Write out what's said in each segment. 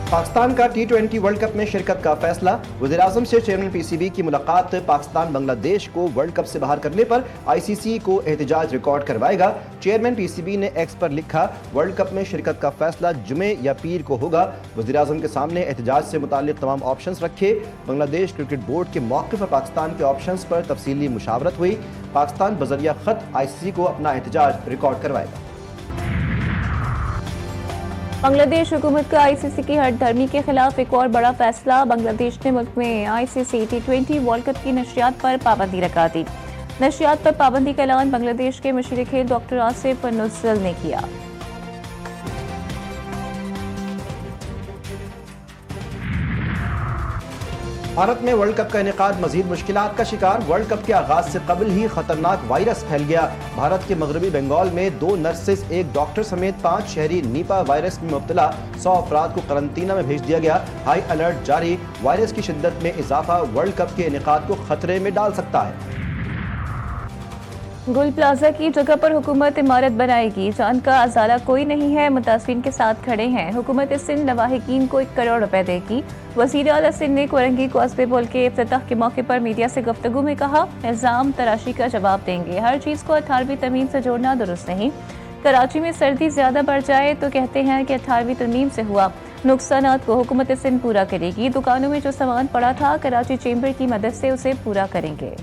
पाकिस्तान का T20 world cup में शिरकत का फैसला। वज़ीर-ए-आज़म से चेयरमैन PCB की मुलाकात पाकिस्तान बांग्लादेश को वर्ल्ड कप से बाहर करने पर ICC को एहतजाज रिकॉर्ड करवाएगा। चेयरमैन PCB ने एक्स पर लिखा, वर्ल्ड कप में शिरकत का फैसला जुमे या पीर को होगा। वज़ीर-ए-आज़म के सामने एहतजाज से मुताल्लिक तमाम ऑप्शंस रखे। बांग्लादेश क्रिकेट बोर्ड के मौक़िफ़ पर पाकिस्तान के ऑप्शंस पर तफसीली मुशावरत हुई। पाकिस्तान बज़रिया ख़त ICC को अपना एहतजाज रिकॉर्ड करवाएगा। बांग्लादेश हुकूमत का ICC की हठधर्मी के खिलाफ एक और बड़ा फैसला। बांग्लादेश ने मुल्क में ICC T20 वर्ल्ड कप की नशरियात पर पाबंदी लगा दी। नशरियात पर पाबंदी का ऐलान बांग्लादेश के मशीर खेल डॉक्टर आसिफ नुज़ल ने किया। भारत में वर्ल्ड कप का इनेकाद मजीद मुश्किलात का शिकार। वर्ल्ड कप के आगाज से कबल ही खतरनाक वायरस फैल गया। भारत के मगरबी बंगाल में 2 नर्सेज, 1 डॉक्टर समेत 5 शहरी नीपा वायरस में मुब्तला। 100 अफराद को करंतना में भेज दिया गया। हाई अलर्ट जारी। वायरस की शिद्दत में इजाफा वर्ल्ड कप के इनेकाद को खतरे में डाल सकता है। गुल प्लाजा की जगह पर हुकूमत इमारत बनाएगी। जान का अजाला कोई नहीं है, मुतासिरीन के साथ खड़े हैं। हुकूमत सिंध लवाहिकीन को 1 करोड़ रुपए देगी। वज़ीर आला सिंध ने कोरंगी कॉस्बे पुल के इफ्तिताह के मौके पर मीडिया से गुफ्तगू में कहा, इल्जाम तराशी का जवाब देंगे। हर चीज़ को 18वीं तरमीम से जोड़ना दुरुस्त नहीं। कराची में सर्दी ज्यादा बढ़ जाए तो कहते हैं कि 18वीं तरमीम से हुआ। नुकसानात को हुकूमत सिंध पूरा करेगी। दुकानों में जो सामान पड़ा था कराची चेंबर की मदद से उसे पूरा करेंगे।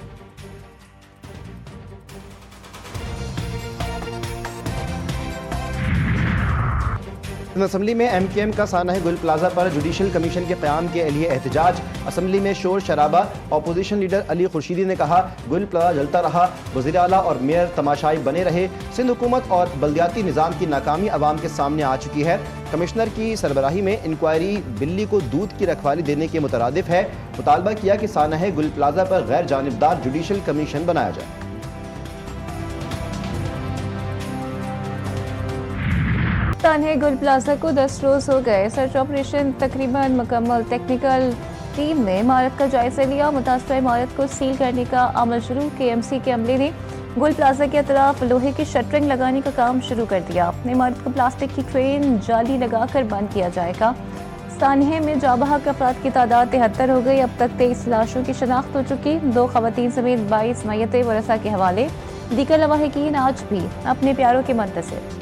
असम्बली में MKM का सानह गुल प्लाजा पर जुडिशल कमीशन के क़याम के लिए एहतजाज। असम्बली में शोर शराबा। अपोजिशन लीडर अली खुर्शीदी ने कहा, गुल प्लाजा जलता रहा, वज़ीर आला और मेयर तमाशाई बने रहे। सिंध हुकूमत और बल्दियाती निज़ाम की नाकामी अवाम के सामने आ चुकी है। कमिश्नर की सरबराही में इंक्वायरी बिल्ली को दूध की रखवाली देने के मुतरादिफ है। मुतालबा किया कि सानह गुल प्लाजा पर गैर जानिबदार जुडिशल कमीशन बनाया जाए। तान्हे गुल प्लाजा को 10 रोज हो गए। सर्च ऑपरेशन तकरीबन मुकम्मल। टेक्निकल टीम ने इमारत का जायजा लिया। मुतासरा इमारत को सील करने का अमल शुरू। KMC के अमले ने गुल प्लाजा के अतराफ लोहे की शटरिंग लगाने का काम शुरू कर दिया। इमारत को प्लास्टिक की ट्रेन जाली लगाकर बंद किया जाएगा। सानहे में जाबहक अफराद की तादाद 73 हो गई। अब तक 23 लाशों की शनाख्त हो चुकी। 2 खवातीन समेत 22 मैयतें वरसा के हवाले। दीगर लवाहिकीन आज भी अपने प्यारों के मुंतज़िर।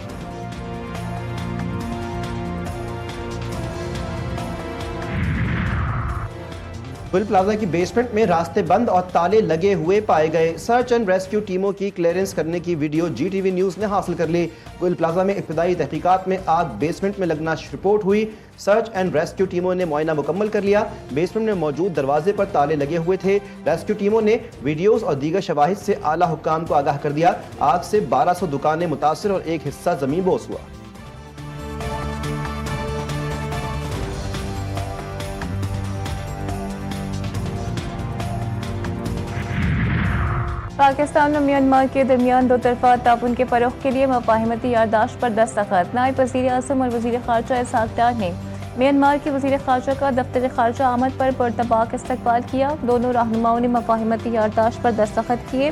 गुल प्लाजा की बेसमेंट में रास्ते बंद और ताले लगे हुए पाए गए। सर्च एंड रेस्क्यू टीमों की क्लियरेंस करने की वीडियो GTV न्यूज़ ने हासिल कर ली। गुल प्लाजा में इब्तदाई तहकीकात में आग बेसमेंट में लगना रिपोर्ट हुई। सर्च एंड रेस्क्यू टीमों ने मुआयना मुकम्मल कर लिया। बेसमेंट में मौजूद दरवाजे पर ताले लगे हुए थे। रेस्क्यू टीमों ने वीडियोस और दीगर शवाहिद से आला हुक्काम को आगाह कर दिया। आग से 1200 दुकानें मुतासिर और एक हिस्सा जमीन बोस हुआ। पाकिस्तान और म्यांमार के दरमियान 2 तरफा ताउन के फरोग के लिए मुफाहमती यारदाश्त पर दस्तखत। नायब वज़ीर आज़म और वज़ीर ख़ारजा इसहाक डार ने म्यांमार के वज़ीर ख़ारजा का दफ्तर ख़ारजा आमद पर पुरतबाक इस्तकबाल किया। दोनों रहनुमाओं ने मुफाहमती यारदाश्त पर दस्तखत किए।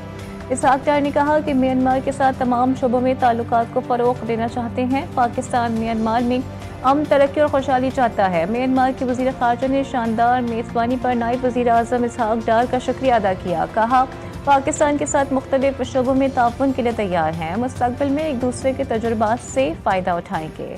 इसहाक डार ने कहा कि म्यांमार के साथ तमाम शोबों में ताल्लुकात को फ़रोग़ देना चाहते हैं। पाकिस्तान म्यांमार में अमन, तरक्की और खुशहाली चाहता है। म्यांमार के वज़ीर ख़ारजा ने शानदार मेज़बानी पर नायब वज़ीर आज़म इसहाक डार का शुक्रिया अदा किया। कहा, पाकिस्तान के साथ मुख्तलिफ शोबों में ताउन के लिए तैयार हैं। मुस्तक़बिल में एक दूसरे के तजुर्बात से फ़ायदा उठाएंगे।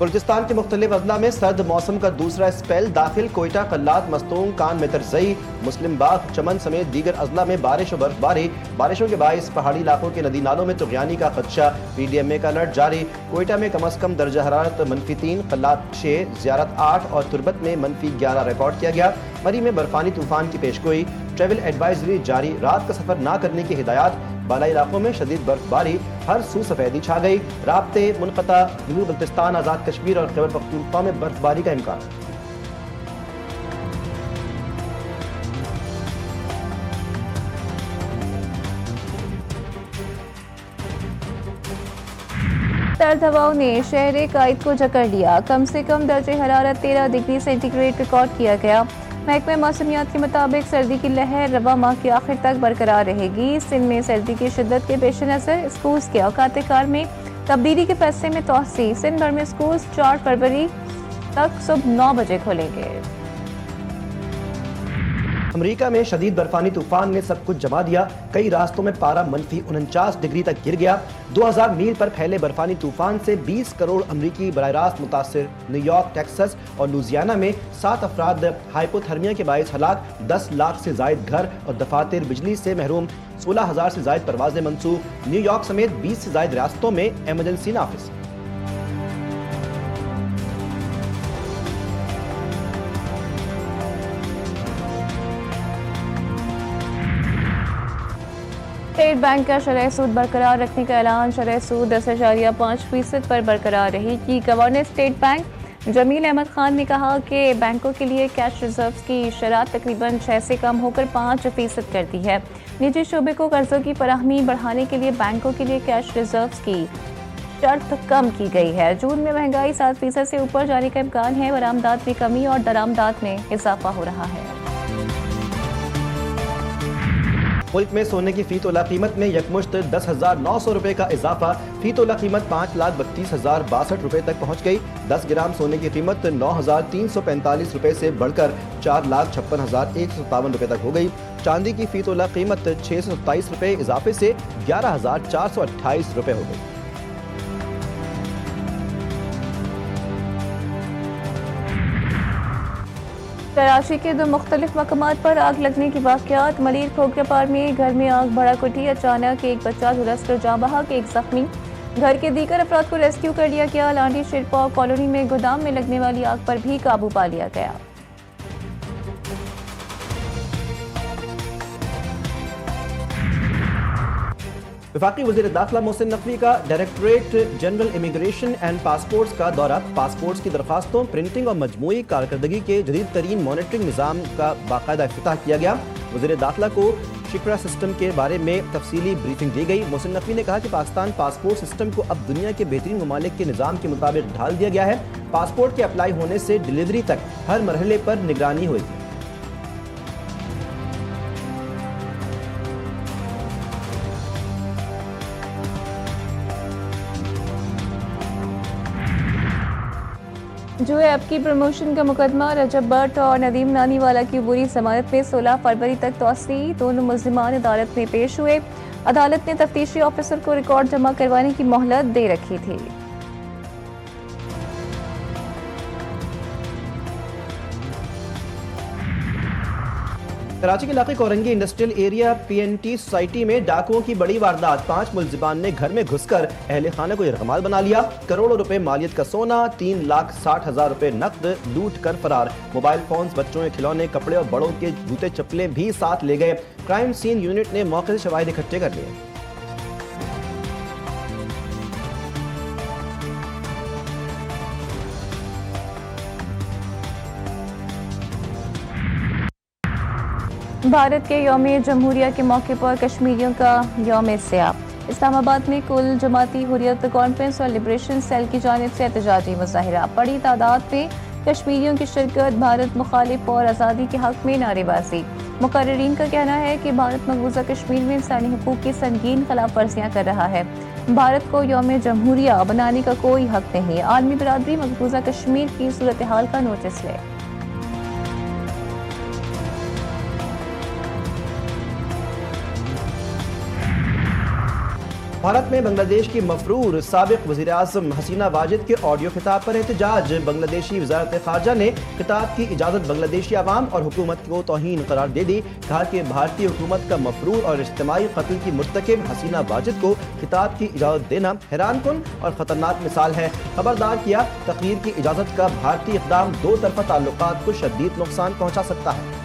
बलूचिस्तान के मुख्तलिफ अजला में सर्द मौसम का दूसरा स्पेल दाखिल। कोयटा, कल्लात, मस्तूंग, कान मेतरजई, मुस्लिम बाग, चमन समेत दीगर अजला में बारिश और बर्फबारी। बारिशों के बायस पहाड़ी इलाकों के नदी नालों में तुग़यानी का खदशा। PDMA का अलर्ट जारी। कोयटा में कम अज़ कम दर्जा हरारत -3, कल्लात 6, ज़ियारत 8 और तुरबत में -11 रिकॉर्ड किया गया। मरी में बर्फानी तूफान की पेशगोई। ट्रैवल एडवाइजरी जारी। रात का सफर ना करने की हिदायत। बालाई इलाकों में शदीद बर्फबारी। हर सू सफेदी छा गई। राब्ते मुनक़ता। जनूबी बल्तिस्तान, आज़ाद कश्मीर और खैबर पख्तूनख्वा में बर्फबारी का इम्कान। सर्द हवाओं ने शहर कायद को जकड़ लिया। कम से कम दर्जे हरारत 13 डिग्री सेंटीग्रेड रिकॉर्ड किया गया। महकमे मौसमियात के मुताबिक सर्दी की लहर रवा माह के आखिर तक बरकरार रहेगी। सिंध में सर्दी की शिद्दत के पेश नज़र स्कूल के औकात कार में तब्दीली के फैसले में तोसी। सिंध भर में स्कूल 4 फरवरी तक सुबह 9 बजे खुलेंगे। अमेरिका में शदीद बर्फानी तूफान ने सब कुछ जमा दिया। कई रास्तों में पारा -49 डिग्री तक गिर गया। 2000 मील पर फैले बर्फानी तूफान से 20 करोड़ अमरीकी बराह रास्त मुतासिर। न्यूयॉर्क, टेक्सास और लुजियाना में 7 अफराद हाइपोथर्मिया के बायस हलाक। 10 लाख से जायद घर और दफातर बिजली से महरूम। 16,000 से जायद परवाजें मंसूब। न्यूयॉर्क समेत 20 से जायद रियासतों में एमरजेंसी नाफिज। स्टेट बैंक का शरह सूद बरकरार रखने का ऐलान। शरह सूद 10.5% पर बरकरार रहेगी। Governor state bank Jameel Ahmed Khan ने कहा कि बैंकों के लिए कैश रिजर्व्स की शरत तकरीबन 6 से कम होकर 5% कर दी है। निजी शोबे को कर्जों की फराहमी बढ़ाने के लिए बैंकों के लिए कैश रिजर्व्स की शर्त कम की गई है। जून में महंगाई 7% से ऊपर जाने का इम्कान है। बरामदात में कमी और दरामदात में इजाफा हो रहा है। मुल्क में सोने की फी तोला कीमत में यकमुश्त 10,900 रुपए का इजाफा। फी तोला कीमत 5,32,062 रुपए तक पहुंच गई। 10 ग्राम सोने की कीमत 9,345 रुपए से बढ़कर 4,56,157 रुपए तक हो गई। चांदी की फी तोला कीमत 627 रुपए इजाफे से 11,428 रुपए हो गई। कराची के 2 मुख्तलिफ मकामात पर आग लगने की वाक़यात। मलिर खोखरापार में घर में आग भड़क उठी। अचानक एक बच्चा झुलस कर जाँ बहक, एक जख्मी। घर के दीगर अफराद को रेस्क्यू कर लिया गया। लांडी शिरपा कॉलोनी में गोदाम में लगने वाली आग पर भी काबू पा लिया गया। वफाकी वज़ीर दाखिला मोहसिन नकवी का directorate general immigration and passports का दौरा। पासपोर्ट्स की दरखास्तों, प्रिंटिंग और मजमूई कारकर्दगी के जदीद तरीन मॉनिटरिंग निज़ाम का बाकायदा इफ्तिताह किया गया। वज़ीर दाखिला को शिक्रा सिस्टम के बारे में तफसीली ब्रीफिंग दी गई। मोहसिन नकवी ने कहा कि पाकिस्तान पासपोर्ट सिस्टम को अब दुनिया के बेहतरीन ममालिक के निज़ाम के मुताबिक ढाल दिया गया है। पासपोर्ट के अप्लाई होने से डिलीवरी तक हर मरहले पर निगरानी होगी। जो ऐप की प्रमोशन का मुकदमा रजब भट्ट और नदीम नानीवाला की बुरी जमानत में 16 फरवरी तक तौसी। दोनों मुल्जिमान अदालत में पेश हुए। अदालत ने तफ्तीशी ऑफिसर को रिकॉर्ड जमा करवाने की मोहलत दे रखी थी। कराची के इलाके Korangi industrial area PNT society में डाकुओं की बड़ी वारदात। 5 मुल्जिमान ने घर में घुसकर अहले खाना को यरगमाल बना लिया। करोड़ों रुपए मालियत का सोना, 3,60,000 रुपए नकद लूट कर फरार। मोबाइल फोन्स, बच्चों के खिलौने, कपड़े और बड़ों के जूते चप्पलें भी साथ ले गए। क्राइम सीन यूनिट ने मौके से शवाहिद इकट्ठे कर लिए। भारत के यौम जमहूरिया के मौके पर कश्मीरियों का यौम सियाह। इस्लामाबाद में कुल जमाती हुर्रियत कॉन्फ्रेंस और लिबरेशन सेल की जानिब से एहतजाजी मुजाहिरा। बड़ी तादाद में कश्मीरियों की शिरकत। भारत मुखालिफ और आज़ादी के हक में नारेबाजी। मुकर्रिरीन का कहना है कि भारत मकबूजा कश्मीर में इंसानी हुकूक की संगीन खिलाफ वर्जियाँ कर रहा है। भारत को यौम जमहूरिया बनाने का कोई हक नहीं। आलमी बिरादरी मकबूजा कश्मीर की सूरत हाल का नोटिस ले। भारत में बांग्लादेश की मफरूर साबिक वज़ीर-ए-आज़म हसीना वाजिद के ऑडियो खिताब पर एहतजाज। बांग्लादेशी वज़ारत ख़ारजा ने खिताब की इजाज़त बांग्लादेशी अवाम और हुकूमत को तौहीन करार दे दी। कहा कि भारतीय हुकूमत का मफरूर और इज्तिमाई कत्ल की मुर्तकिब हसीना वाजिद को खिताब की इजाज़त देना हैरानकुन और ख़तरनाक मिसाल है। खबरदार किया, तक़रीर की इजाज़त का भारतीय इक़दाम दो तरफ़ा ताल्लुकात को शदीद नुकसान पहुँचा सकता है।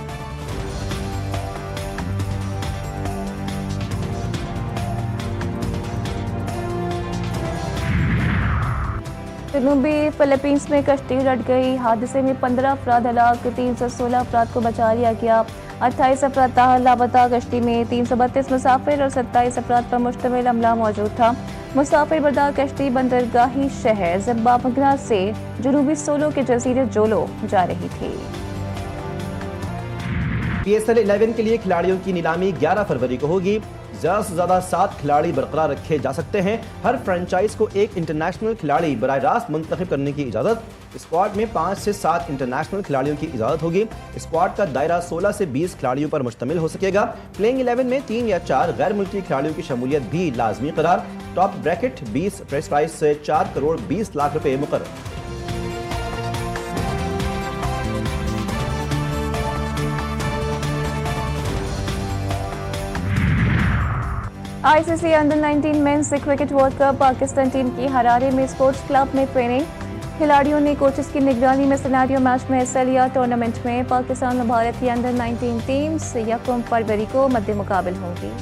जनूबी फिलीपींस में कश्ती उलट गई। हादसे में 15 अफराद हलाक, 316 अफराद को बचा लिया गया। 28 अफराद ताहल लापता। कश्ती में 332 मुसाफिर और 27 अफराद पर मुश्तमिल अमला मौजूद था। मुसाफिर बरदार कश्ती बंदरगाही शहर जिम्बाब्वे से जनूबी सोलो के जजीरे जोलो जा रही थी। PSL 11 के लिए खिलाड़ियों की नीलामी 11 फरवरी को होगी। ज़्यादा से ज़्यादा 7 खिलाड़ी बरकरार रखे जा सकते हैं। हर फ्रेंचाइज को एक इंटरनेशनल खिलाड़ी बराह रास्त मुंतखब करने की इजाज़त। स्क्वाड में 5 से 7 इंटरनेशनल खिलाड़ियों की इजाज़त होगी। स्क्वाड का दायरा 16 से 20 खिलाड़ियों पर मुश्तमिल हो सकेगा। प्लेइंग 11 में 3 या 4 गैर मुल्की खिलाड़ियों की शमूलियत भी लाजमी करार। टॉप ब्रैकेट 20 प्रेस प्राइस से 4 करोड़ 20 लाख रुपए मुकर्रर। ICC under 19 men's cricket world cup Pakistan team की हरारे में स्पोर्ट्स क्लब में ट्रेनिंग। खिलाड़ियों ने कोचेस की निगरानी में सिनेरियो मैच में हिस्सा लिया। टूर्नामेंट में पाकिस्तान और भारत की अंडर 19 टीम्स 1 फरवरी को मद्दे मुकाबिल होंगी।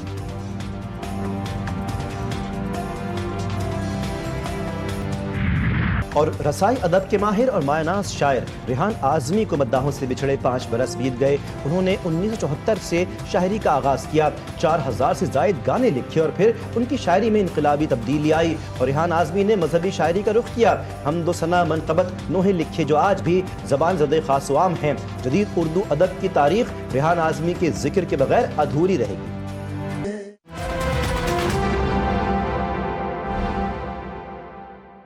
और रसाई अदब के माहिर और मायनाज शायर रेहान आज़मी को मद्दाहों से बिछड़े 5 बरस बीत गए। उन्होंने 1974 से शायरी का आगाज़ किया। 4000 से जायद गाने लिखे और फिर उनकी शायरी में इनकलाबी तब्दीली आई और रेहान आज़मी ने मजहबी शायरी का रुख किया। हमदो सना मनकबत नोहे लिखे जो आज भी ज़बान ज़द खास आम हैं। जदीद उर्दू अदब की तारीख रेहान आज़मी के जिक्र के बगैर अधूरी रहेगी।